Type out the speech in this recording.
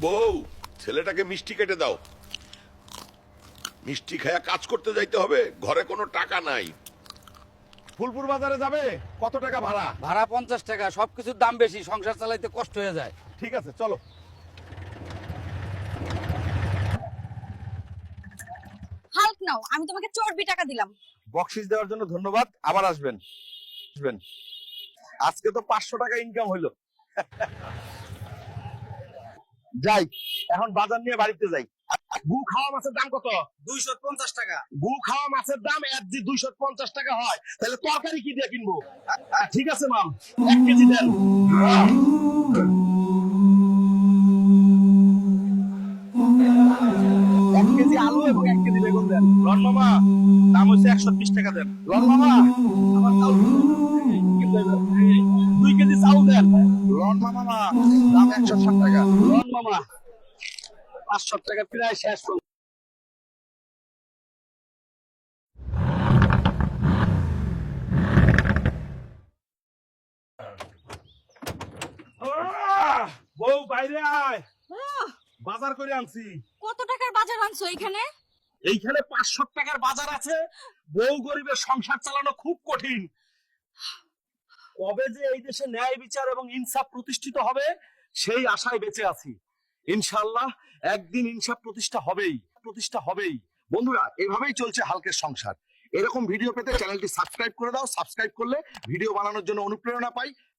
বউ, ছেলেটাকে মিষ্টি কেটে দাও। মিষ্টি খায়া কাজ করতে যাইতে হবে, ঘরে কোনো টাকা নাই। ফুলপুর বাজারে যাবে, কত টাকা ভাড়া? ভাড়া 50 টাকা। সবকিছুর দাম বেশি, সংসার চালাইতে কষ্ট হয়ে যায়। ঠিক আছে, চলো। হাল্ক নাও, আমি তোমাকে চর্বি টাকা দিলাম। বকশিস দেওয়ার জন্য ধন্যবাদ, আবার আসবেন। আজকে তো 500 টাকা ইনকাম হইলো। যাই, এখন বাজার নিয়ে বাড়িতে যাই। গু খাওয়া মাছের দাম কত? 250 টাকা। গু খাওয়া মাছের দাম 250 টাকা হয়, তাহলে তরকারি কি দিয়ে কিনবো? ঠিক আছে মাম, 1 কেজি দেন। 1 কেজি আলু এবং 1 কেজি বেগুন দেন। রন মামা, দাম হচ্ছে 120 টাকা দেন। রন মামা, আমার চাউল 2 কেজি চাউল দেন। রন মামা, দাম 160 টাকা। রন মামা, 500 টাকা প্রায় শেষ। বউ বাইরে আয়, বাজার করে আনছি। কত টাকার বাজার আনছো এখানে? এইখানে 500 টাকার বাজার আছে। বউ গরিবের সংসার চালানো খুব কঠিন। কবে যে এই দেশে ন্যায় বিচার এবং ইনসাফ প্রতিষ্ঠিত হবে সেই আশায় বেঁচে আছি। ইনশাআল্লাহ একদিন ইনসাফ প্রতিষ্ঠা হবেই। বন্ধুরা, এভাবেই চলছে হালকের সংসার। এরকম ভিডিও পেতে চ্যানেলটি সাবস্ক্রাইব করে দাও। সাবস্ক্রাইব করলে ভিডিও বানানোর জন্য অনুপ্রেরণা পাই।